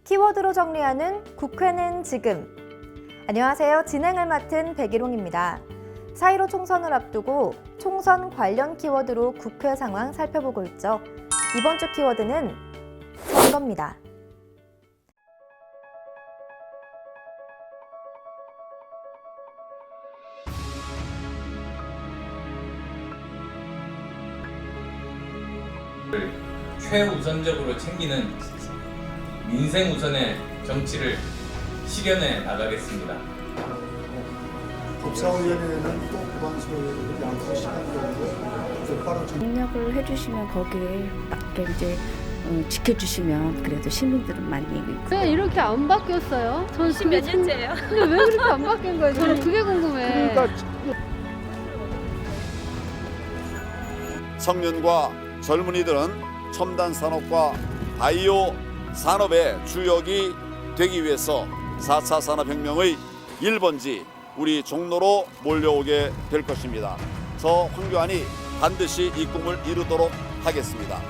키워드로 정리하는 국회는 지금. 안녕하세요. 진행을 맡은 백일홍입니다. 4.15 총선을 앞두고 총선 관련 키워드로 국회 상황 살펴보고 있죠. 이번 주 키워드는 선거입니다. 최우선적으로 챙기는 민생 우선의 정치를 실현해 나가겠습니다. 법사위원회는 또 구방수를 양수 시간 정도 빠른 협력을 해주시면 거기에 맞게 이제 지켜주시면 그래도 시민들은 많이 왜 이렇게 안 바뀌었어요? 전 10몇 년째예요. 근데 왜 그렇게 안 바뀐 거예요? 저는 그게 궁금해. 청년과 젊은이들은 첨단 산업과 바이오 산업의 주역이 되기 위해서 4차 산업혁명의 1번지 우리 종로로 몰려오게 될 것입니다. 저 황교안이 반드시 이 꿈을 이루도록 하겠습니다.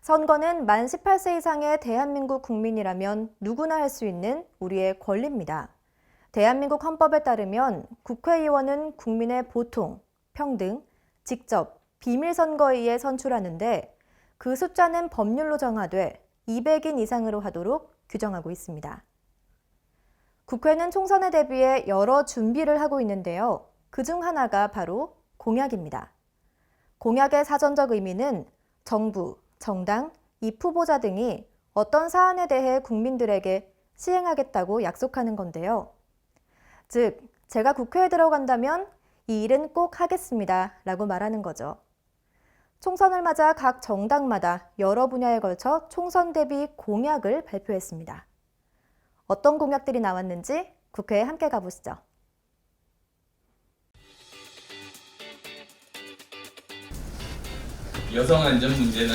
선거는 만 18세 이상의 대한민국 국민이라면 누구나 할 수 있는 우리의 권리입니다. 대한민국 헌법에 따르면 국회의원은 국민의 보통, 평등, 직접, 비밀선거에 의해 선출하는데 그 숫자는 법률로 정하되 200인 이상으로 하도록 규정하고 있습니다. 국회는 총선에 대비해 여러 준비를 하고 있는데요. 그중 하나가 바로 공약입니다. 공약의 사전적 의미는 정부, 정당, 입후보자 등이 어떤 사안에 대해 국민들에게 시행하겠다고 약속하는 건데요. 즉, 제가 국회에 들어간다면 이 일은 꼭 하겠습니다 라고 말하는 거죠. 총선을 맞아 각 정당마다 여러 분야에 걸쳐 총선 대비 공약을 발표했습니다. 어떤 공약들이 나왔는지 국회에 함께 가보시죠. 여성 안전 문제는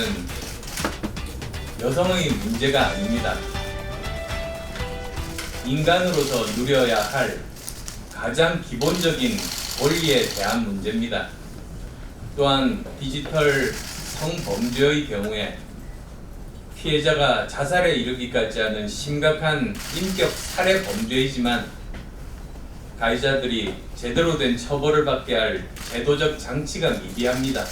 여성의 문제가 아닙니다. 인간으로서 누려야 할 가장 기본적인 권리에 대한 문제입니다. 또한 디지털 성범죄의 경우에 피해자가 자살에 이르기까지 하는 심각한 인격 살해 범죄이지만 가해자들이 제대로 된 처벌을 받게 할 제도적 장치가 미비합니다.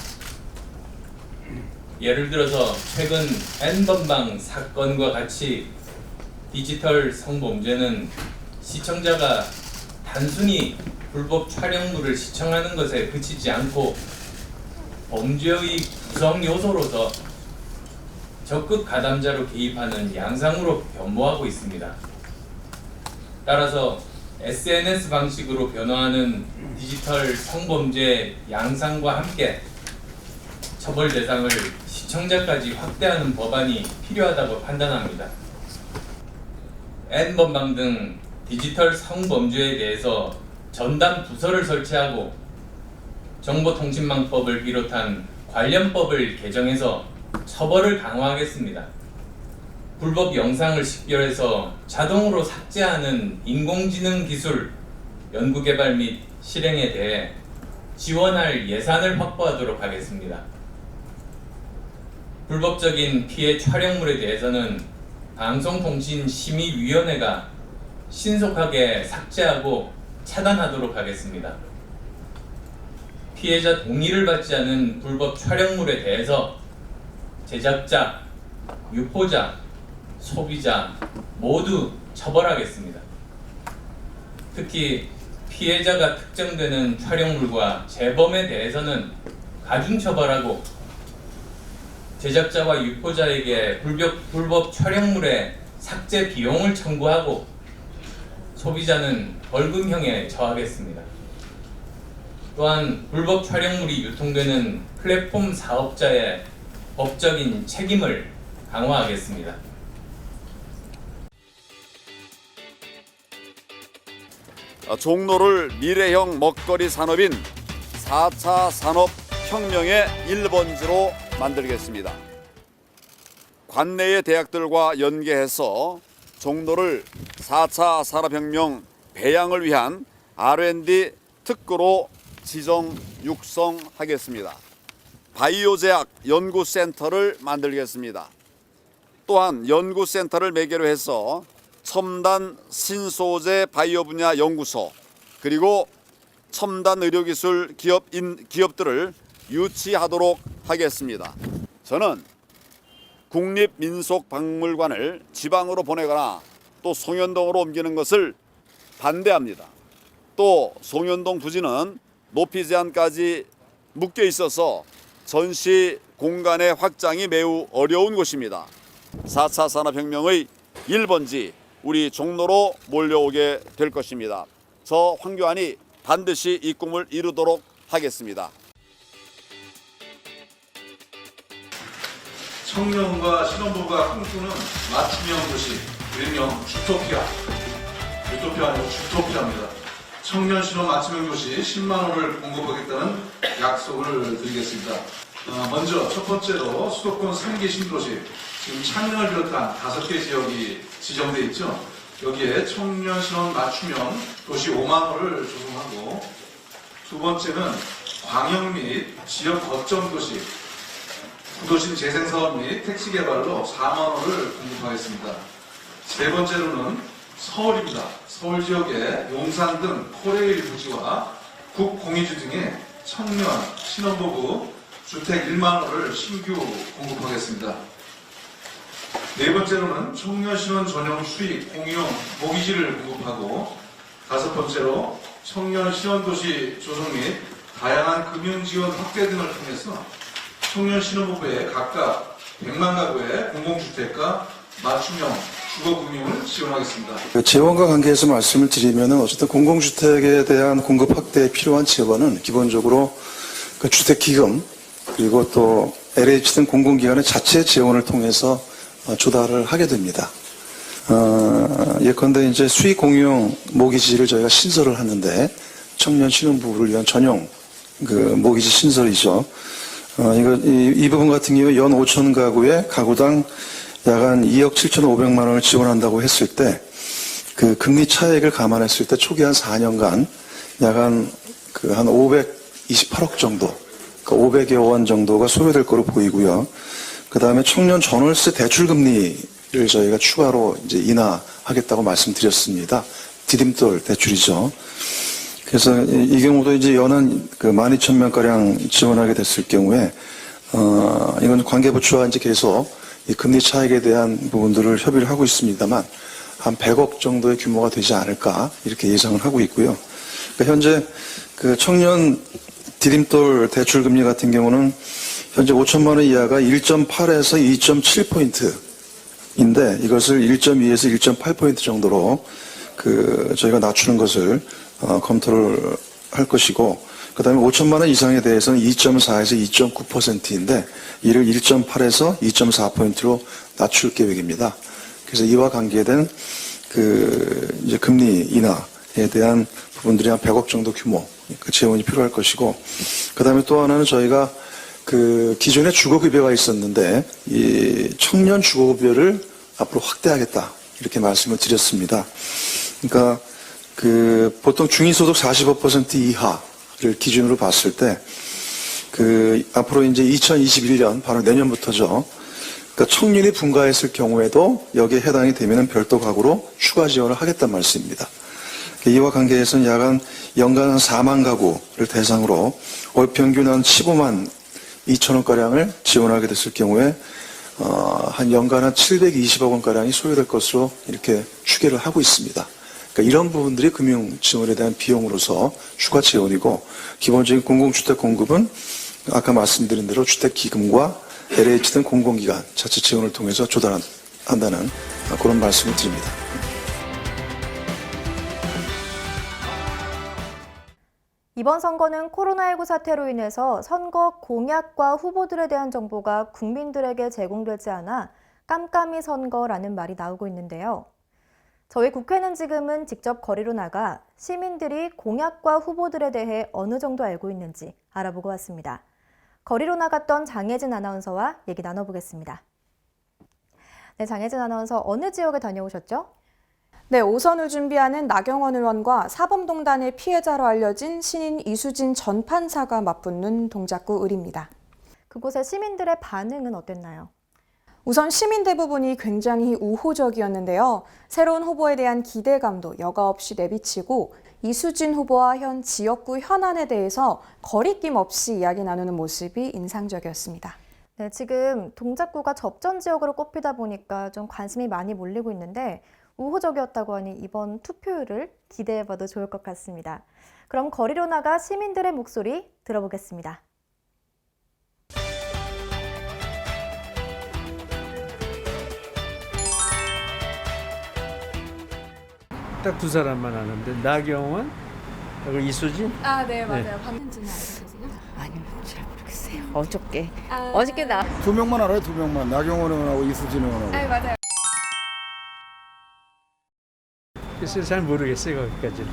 예를 들어서 최근 N번방 사건과 같이 디지털 성범죄는 시청자가 단순히 불법 촬영물을 시청하는 것에 그치지 않고 범죄의 구성 요소로서 적극 가담자로 개입하는 양상으로 변모하고 있습니다. 따라서 SNS 방식으로 변화하는 디지털 성범죄 양상과 함께 처벌 대상을 시청자까지 확대하는 법안이 필요하다고 판단합니다. N번방 등 디지털 성범죄에 대해서 전담 부서를 설치하고 정보통신망법을 비롯한 관련 법을 개정해서 처벌을 강화하겠습니다. 불법 영상을 식별해서 자동으로 삭제하는 인공지능 기술 연구개발 및 실행에 대해 지원할 예산을 확보하도록 하겠습니다. 불법적인 피해 촬영물에 대해서는 방송통신심의위원회가 신속하게 삭제하고 차단하도록 하겠습니다. 피해자 동의를 받지 않은 불법 촬영물에 대해서 제작자, 유포자, 소비자 모두 처벌하겠습니다. 특히 피해자가 특정되는 촬영물과 재범에 대해서는 가중처벌하고 제작자와 유포자에게 불법 촬영물의 삭제 비용을 청구하고 소비자는 벌금형에 처하겠습니다. 또한 불법 촬영물이 유통되는 플랫폼 사업자의 법적인 책임을 강화하겠습니다. 종로를 미래형 먹거리 산업인 4차 산업혁명의 1번지로 만들겠습니다. 관내의 대학들과 연계해서 종로를 4차 산업혁명 배양을 위한 R&D 특구로 지정 육성하겠습니다. 바이오제약 연구센터를 만들겠습니다. 또한 연구센터를 매개로 해서 첨단 신소재 바이오 분야 연구소 그리고 첨단 의료기술 기업들을 유치하도록 하겠습니다. 저는 국립민속박물관을 지방으로 보내거나 또 송현동으로 옮기는 것을 반대합니다. 또 송현동 부지는 높이 제한까지 묶여 있어서 전시 공간의 확장이 매우 어려운 곳입니다. 4차 산업혁명의 1번지 우리 종로로 몰려오게 될 것입니다. 저 황교안이 반드시 이 꿈을 이루도록 하겠습니다. 청년과 신혼부부가 꿈꾸는 맞춤형 도시, 일명 주토피아. 유토피아 아니고 주토피아입니다. 청년 신혼 맞춤형 도시 10만 호를 공급하겠다는 약속을 드리겠습니다. 먼저 첫 번째로 수도권 3기 신도시, 지금 창녕을 비롯한 5개 지역이 지정돼 있죠. 여기에 청년 신혼 맞춤형 도시 5만 호를 조성하고, 두 번째는 광역 및 지역 거점 도시, 구도심 재생사업 및 택시 개발로 4만 호를 공급하겠습니다. 세 번째로는 서울입니다. 서울 지역의 용산 등 코레일 부지와 국공유지 등의 청년, 신혼부부 주택 1만 호를 신규 공급하겠습니다. 네 번째로는 청년 신혼 전용 수익 공유형 모기지를 공급하고, 다섯 번째로 청년 신혼도시 조성 및 다양한 금융지원 확대 등을 통해서 청년 신혼부부의 각각 100만 가구의 공공주택과 맞춤형 주거금융을 지원하겠습니다. 재원과 관계해서 말씀을 드리면 어쨌든 공공주택에 대한 공급 확대에 필요한 재원은 기본적으로 그 주택기금 그리고 또 LH 등 공공기관의 자체 재원을 통해서 조달을 하게 됩니다. 예컨대 이제 수익 공유형 모기지를 저희가 신설을 하는데 청년 신혼부부를 위한 전용 그 모기지 신설이죠. 이 부분 같은 경우 연 5천 가구에 가구당 약 한 2억 7,500만 원을 지원한다고 했을 때, 그 금리 차익을 감안했을 때 초기 한 4년간 약 한 528억 정도, 그러니까 500여 원 정도가 소요될 거로 보이고요. 그 다음에 청년 전월세 대출 금리를 저희가 추가로 이제 인하하겠다고 말씀드렸습니다. 디딤돌 대출이죠. 그래서 이 경우도 이제 연한 12,000명가량 지원하게 됐을 경우에, 이건 관계부처와 이제 계속 이 금리 차익에 대한 부분들을 협의를 하고 있습니다만, 한 100억 정도의 규모가 되지 않을까, 이렇게 예상을 하고 있고요. 그러니까 현재 그 청년 디딤돌 대출 금리 같은 경우는 현재 5천만 원 이하가 1.8에서 2.7포인트인데, 이것을 1.2에서 1.8포인트 정도로 저희가 낮추는 것을 검토를 할 것이고, 그 다음에 5천만 원 이상에 대해서는 2.4에서 2.9%인데, 이를 1.8에서 2.4포인트로 낮출 계획입니다. 그래서 이와 관계된 이제 금리 인하에 대한 부분들이 한 100억 정도 규모, 그 재원이 필요할 것이고, 그 다음에 또 하나는 저희가 기존에 주거급여가 있었는데, 이 청년 주거급여를 앞으로 확대하겠다, 이렇게 말씀을 드렸습니다. 그러니까 보통 중위소득 45% 이하를 기준으로 봤을 때, 앞으로 이제 2021년, 바로 내년부터죠. 그러니까 청년이 분가했을 경우에도 여기에 해당이 되면 별도 가구로 추가 지원을 하겠다는 말씀입니다. 이와 관계해서는 연간 한 4만 가구를 대상으로 월 평균 한 15만 2천 원가량을 지원하게 됐을 경우에, 한 연간 한 720억 원가량이 소요될 것으로 이렇게 추계를 하고 있습니다. 그러니까 이런 부분들이 금융 지원에 대한 비용으로서 추가 지원이고, 기본적인 공공주택 공급은 아까 말씀드린 대로 주택기금과 LH 등 공공기관 자체 지원을 통해서 조달한다는 그런 말씀을 드립니다. 이번 선거는 코로나19 사태로 인해서 선거 공약과 후보들에 대한 정보가 국민들에게 제공되지 않아 깜깜이 선거라는 말이 나오고 있는데요. 저희 국회는 지금은 직접 거리로 나가 시민들이 공약과 후보들에 대해 어느 정도 알고 있는지 알아보고 왔습니다. 거리로 나갔던 장혜진 아나운서와 얘기 나눠보겠습니다. 네, 장혜진 아나운서, 어느 지역에 다녀오셨죠? 네, 5선을 준비하는 나경원 의원과 사법농단의 피해자로 알려진 신인 이수진 전 판사가 맞붙는 동작구 을입니다. 그곳의 시민들의 반응은 어땠나요? 우선 시민 대부분이 굉장히 우호적이었는데요. 새로운 후보에 대한 기대감도 여과 없이 내비치고 이수진 후보와 현 지역구 현안에 대해서 거리낌 없이 이야기 나누는 모습이 인상적이었습니다. 네, 지금 동작구가 접전 지역으로 꼽히다 보니까 좀 관심이 많이 몰리고 있는데 우호적이었다고 하니 이번 투표율을 기대해봐도 좋을 것 같습니다. 그럼 거리로 나가 시민들의 목소리 들어보겠습니다. 딱 두 사람만 아는데 나경원 그리고 이수진. 아, 네, 맞아요. 봤는지는 알고 계세요? 아니요, 잘 모르겠어요. 어저께 나 두 명만 알아요, 두 명만. 나경원 의원하고 이수진 의원하고. 맞아요. 글쎄 잘 모르겠어요 거기까지는.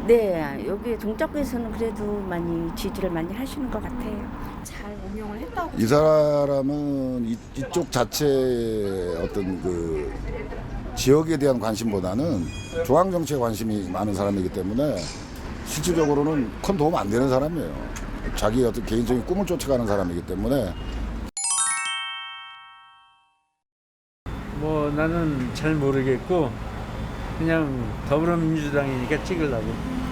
네, 여기 동작구에서는 그래도 많이 지지를 많이 하시는 것 같아요. 잘 운영을 했다고. 이 사람은 이쪽 자체의 어떤 그 지역에 대한 관심보다는 중앙 정치에 관심이 많은 사람이기 때문에 실질적으로는 큰 도움 안 되는 사람이에요. 자기 어떤 개인적인 꿈을 쫓아가는 사람이기 때문에. 뭐 나는 잘 모르겠고 그냥 더불어민주당이니까 찍으려고.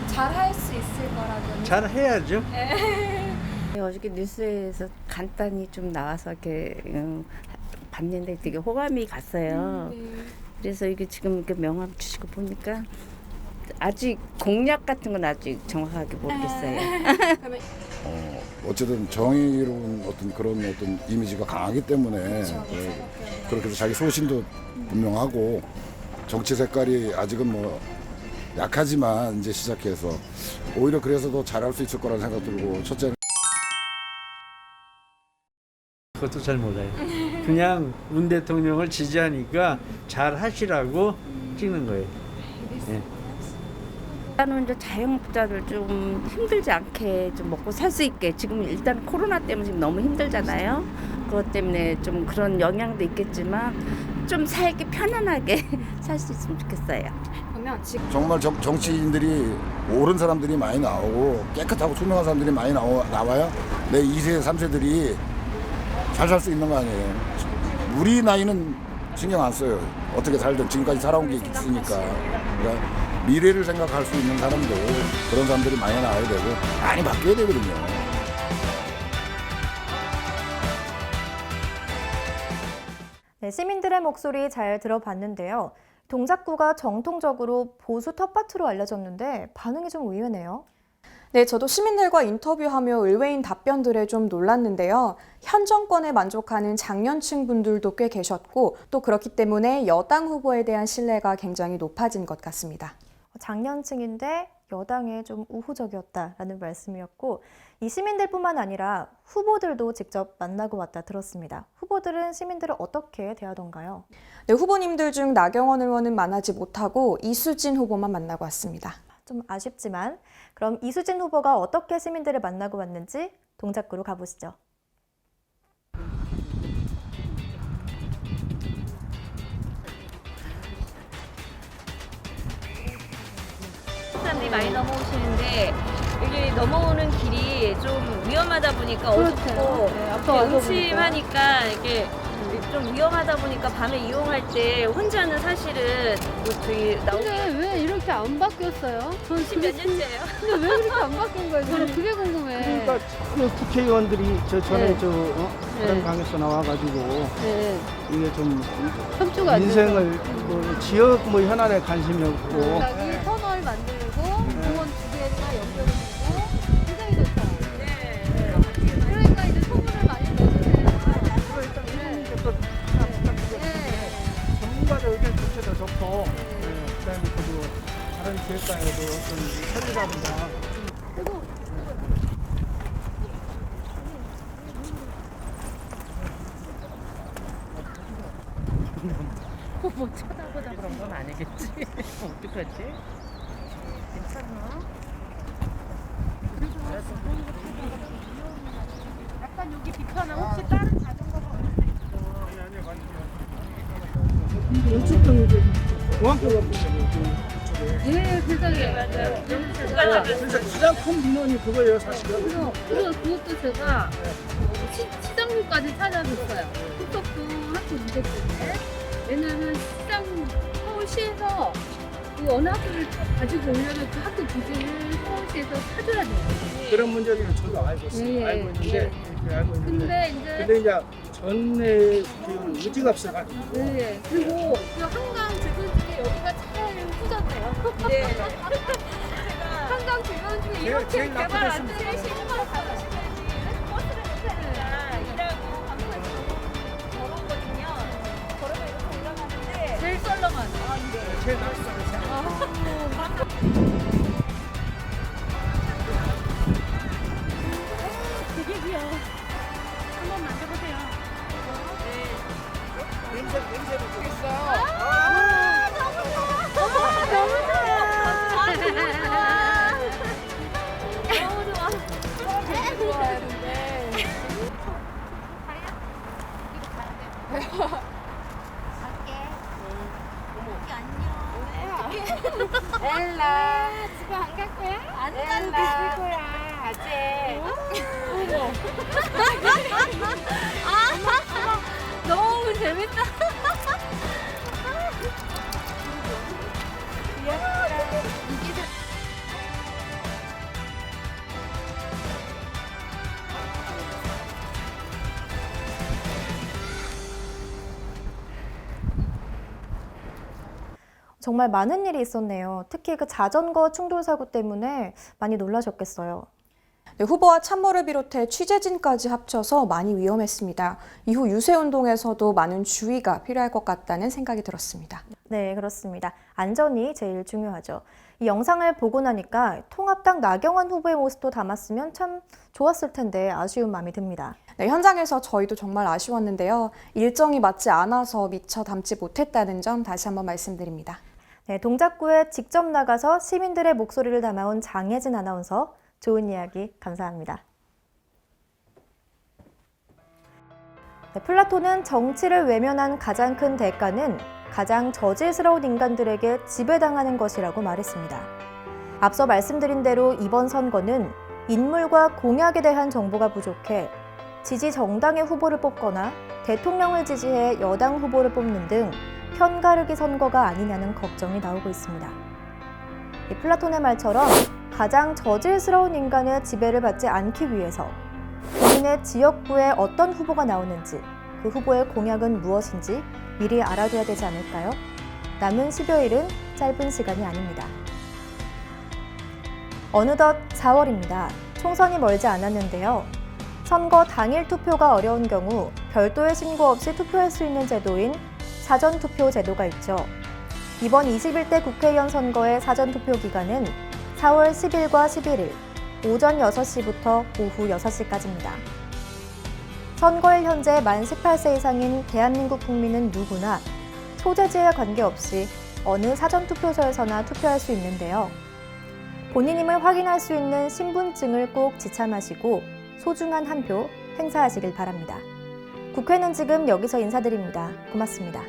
잘 할 수 있을 거라는. 잘 해야죠. 네, 어저께 뉴스에서 간단히 좀 나와서 이렇게 봤는데 되게 호감이 갔어요. 그래서 이게 지금 이렇게 명함 주시고 보니까 아직 공약 같은 건 아직 정확하게 모르겠어요. 어쨌든 정의로운 어떤 그런 어떤 이미지가 강하기 때문에 그렇게 해서 자기 소신도 분명하고 정치 색깔이 아직은 뭐 약하지만 이제 시작해서 오히려 그래서 더 잘할 수 있을 거라는 생각 들고 첫째는 그것도 잘 몰라요. 그냥 문 대통령을 지지하니까 잘 하시라고 찍는 거예요. 네. 일단은 이제 자영업자들 좀 힘들지 않게 좀 먹고 살 수 있게 지금 일단 코로나 때문에 지금 너무 힘들잖아요. 그것 때문에 좀 그런 영향도 있겠지만 좀 살기 편안하게 살 수 있으면 좋겠어요. 그러면 지금 정말 정치인들이 옳은 사람들이 많이 나오고 깨끗하고 투명한 사람들이 많이 나와야 내 2세, 3세들이 잘 살 수 있는 거 아니에요. 우리 나이는 신경 안 써요. 어떻게 살든 지금까지 살아온 게 있으니까. 그러니까 미래를 생각할 수 있는 사람도 그런 사람들이 많이 나와야 되고 많이 바뀌어야 되거든요. 네, 시민들의 목소리 잘 들어봤는데요. 동작구가 정통적으로 보수 텃밭으로 알려졌는데 반응이 좀 의외네요. 네, 저도 시민들과 인터뷰하며 의외인 답변들에 좀 놀랐는데요. 현 정권에 만족하는 장년층 분들도 꽤 계셨고 또 그렇기 때문에 여당 후보에 대한 신뢰가 굉장히 높아진 것 같습니다. 장년층인데 여당에 좀 우호적이었다라는 말씀이었고 이 시민들뿐만 아니라 후보들도 직접 만나고 왔다 들었습니다. 후보들은 시민들을 어떻게 대하던가요? 네, 후보님들 중 나경원 의원은 만나지 못하고 이수진 후보만 만나고 왔습니다. 좀 아쉽지만 그럼 이수진 후보가 어떻게 시민들을 만나고 왔는지 동작구로 가보시죠. 사람들이 많이 넘어오시는데 여기 넘어오는 길이 좀 위험하다 보니까 어둡고 음침하니까 이게 좀 위험하다 보니까 밤에 이용할 때 혼자는 사실은 뭐 저기 나오기 근데 왜 이렇게 안 바뀌었어요? 전 10몇 년째예요. 근데 왜 그렇게 안 바뀐 거예요? 저는 그게 궁금해. 그러니까 그 국회의원들이 전에 다른 강에서 나와가지고 네. 이게 좀 협조가 안 인생을 뭐 지역 뭐 현안에 관심이 없고 여기 터널 만들고 공원 두 개가 연결해주고 굉장히 좋다. 그러니까 이제 소문을 많이 내주세요. 전문가들 의견 자체도 좋고 그다음에 또 다른 지역장에도 어떤 설계라든가 뭐 쳐다보다 그런 건 아니겠지? 어떡하지? 괜찮아? 약간 여기 비판은 혹시 다른 자전거가 예, 세상에. 맞아요. 가장 큰 민원이 그거예요 사실은. 그것도 제가 시장님까지 찾아줬어요. 톡톡도 학교 문제 때문에. 왜냐하면 서울시에서 그 어느 학교를 가지고 오려면 그 학교 부지를 서울시에서 사줘야 돼요. 그런 문제들은 저도 알고 있어요. 예, 알고 있는데 예. 알고 있는데 근데 이제 전에 그 의지가 없어가지고 네, 그리고 그 한강 주변 중에 여기가 제일 후졌네요. 네. 한강 주변 중에 이렇게 제일 개발 안 낙후됐습니다. 되는 시골을 가시면서 버스를 못 타니까 일하고 방송에서 걸었거든요. 걸으면 이렇게 올라가는데 제일 썰렁하네. 아, 네. 제일 낫습니다. 되게 귀여워. 한번 만져보세요. 냄새 보겠어. 아, 너무 좋아. 너무 좋아. 너무 좋아. 되게 좋아하는데. 엘라. 집에 안 갈 거야? 안 갈 거야. 아재. 너무 재밌다. 정말 많은 일이 있었네요. 특히 그 자전거 충돌 사고 때문에 많이 놀라셨겠어요. 네, 후보와 참모를 비롯해 취재진까지 합쳐서 많이 위험했습니다. 이후 유세운동에서도 많은 주의가 필요할 것 같다는 생각이 들었습니다. 네, 그렇습니다. 안전이 제일 중요하죠. 이 영상을 보고 나니까 통합당 나경원 후보의 모습도 담았으면 참 좋았을 텐데 아쉬운 마음이 듭니다. 네, 현장에서 저희도 정말 아쉬웠는데요. 일정이 맞지 않아서 미처 담지 못했다는 점 다시 한번 말씀드립니다. 네, 동작구에 직접 나가서 시민들의 목소리를 담아온 장혜진 아나운서, 좋은 이야기 감사합니다. 네, 플라톤은 정치를 외면한 가장 큰 대가는 가장 저질스러운 인간들에게 지배당하는 것이라고 말했습니다. 앞서 말씀드린 대로 이번 선거는 인물과 공약에 대한 정보가 부족해 지지 정당의 후보를 뽑거나 대통령을 지지해 여당 후보를 뽑는 등 편가르기 선거가 아니냐는 걱정이 나오고 있습니다. 이 플라톤의 말처럼 가장 저질스러운 인간의 지배를 받지 않기 위해서 본인의 지역구에 어떤 후보가 나오는지, 그 후보의 공약은 무엇인지 미리 알아둬야 되지 않을까요? 남은 10여일은 짧은 시간이 아닙니다. 어느덧 4월입니다. 총선이 멀지 않았는데요. 선거 당일 투표가 어려운 경우 별도의 신고 없이 투표할 수 있는 제도인 사전투표 제도가 있죠. 이번 21대 국회의원 선거의 사전투표 기간은 4월 10일과 11일 오전 6시부터 오후 6시까지입니다. 선거일 현재 만 18세 이상인 대한민국 국민은 누구나 소재지에 관계없이 어느 사전투표소에서나 투표할 수 있는데요. 본인임을 확인할 수 있는 신분증을 꼭 지참하시고 소중한 한 표 행사하시길 바랍니다. 국회는 지금 여기서 인사드립니다. 고맙습니다.